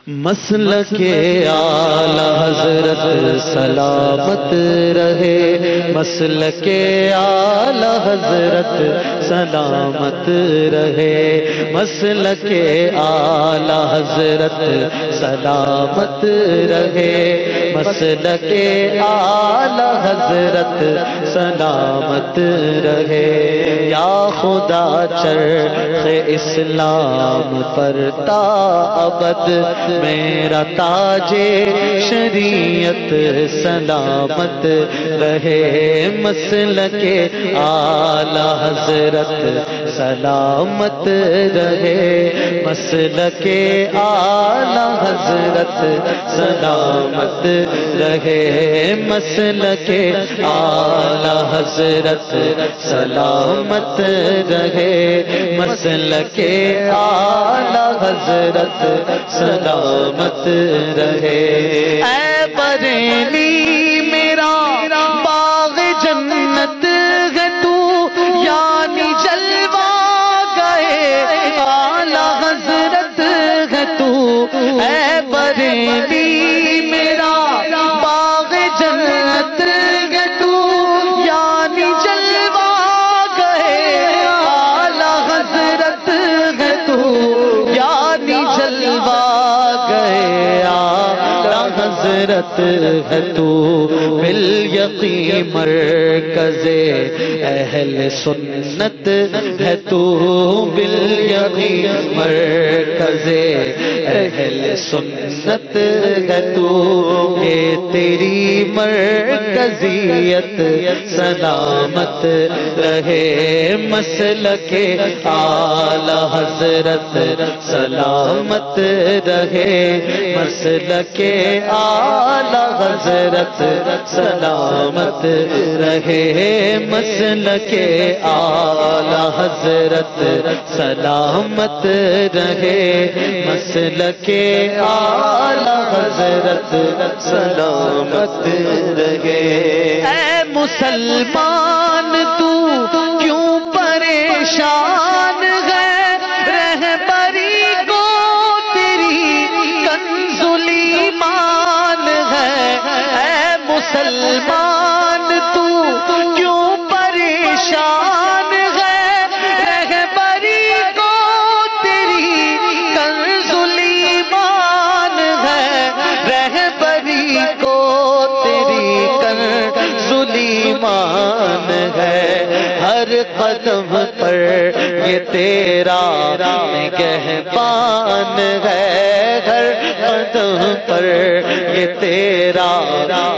مسلک اعلی حضرت سلامت رہے، مسلک اعلی حضرت سلامت رہے، مسلک اعلی حضرت سلامت رہے، مسلک اعلی حضرت سلامت رہے۔ یا خدا چرخ اسلام پر تا ابد میرا تاج شریعت سلامت رہے، مسلک اعلی حضرت سلامت رہے، مسلک اعلی حضرت سلامت رہے، مسلک اعلی حضرت سلامت رہے، مسلک اعلی حضرت سلامت رہے۔ اے بریلی میرا باغ جنت ہے تو، یعنی جلوہ گئے اعلی حضرت ہے تو، اے بریلی میرا باغ جنت ہے تو، یعنی جلوہ گئے اعلی حضرت ہے تو، یعنی جلوہ گئے اعلی حضرت ہے تو، بالیقین مرکز اہل سنت ہے تو، بالیقین مرکز اہل سنت ہے تو، یہ تیری مرکزیت سلامت رہے، مسلک اعلی حضرت سلامت رہے، مسلک اعلی حضرت سلامت رہے، مسلک اعلی حضرت سلامت رہے، مسلک اعلی حضرت سلامت رہے۔ اے مسلمان تو کیوں پریشان ہے، رہبری کو تیری کنز الایمان ہے، اے مسلمان تو کیوں پریشان ہے، رہبری کو تیری کنز الایمان ہے، رہبری کو تیری کنز الایمان ہے، ہر قدم پر یہ تیرا نگہبان ہے، ہر قدم پر یہ تیرا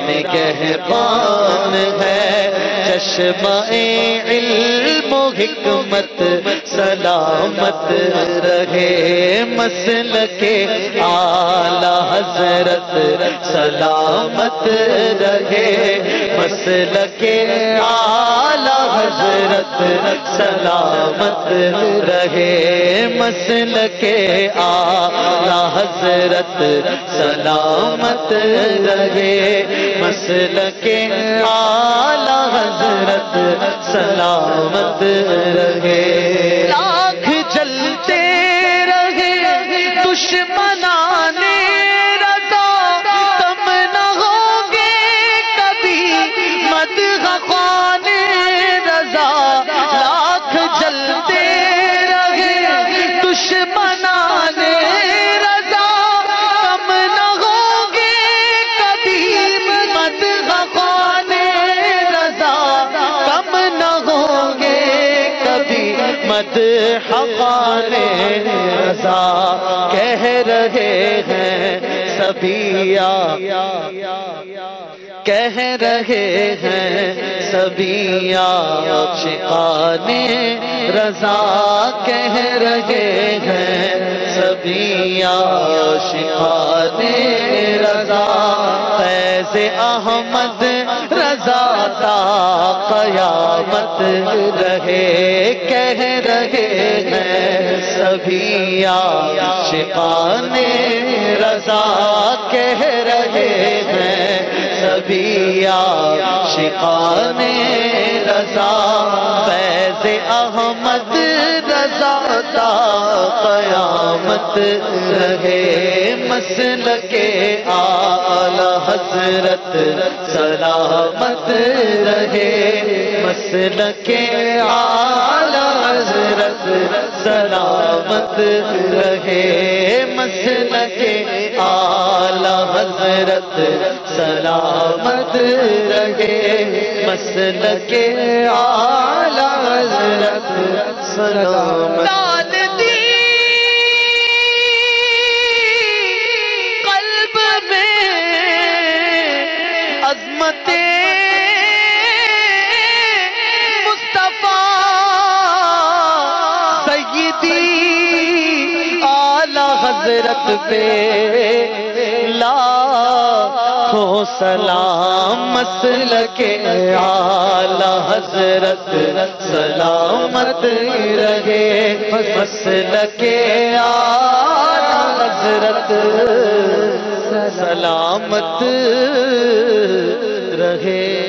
نگہبان ہے، چشمہ علم و حکمت سلامت رہے، مسلک اعلی حضرت سلامت رہے، مسلک اعلی حضرت سلامت رہے، مسلک اعلی حضرت سلامت رہے، مسلک اعلی حضرت سلامت رہے۔ لاکھ جلتے رہے دشمنان رضا، کم نہ ہوں گے کبھی مدح خوان رضا، لاکھ جلتے رہے دشمنان رضا، کم نہ ہوں گے کبھی مدح خوان رضا، کم نہ ہوں گے کبھی مدح خوان رضا، کہہ رہے ہیں سبھی کہہ رہے ہیں سبھی عاشقان رضا، کہہ رہے ہیں سبھی عاشقان رضا، فیض احمد رضا تا قیامت رہے، کہہ رہے ہیں سبھی عاشقان رضا، کہہ رہے ہیں سبھی عاشقان رضا، فیض احمد رضا تا قیامت رہے، مسلک اعلی حضرت سلامت رہے مسلک اعلی حضرت سلامت رہے مسلک اعلی حضرت سلامت رہے مسلک اعلی حضرت سلامت قلب میں عظمت مصطفیٰ سیدی اعلی حضرت پہ لاکھوں سلام مسلک اعلی حضرت سلامت رہے مسلک اعلی حضرت سلامت رہے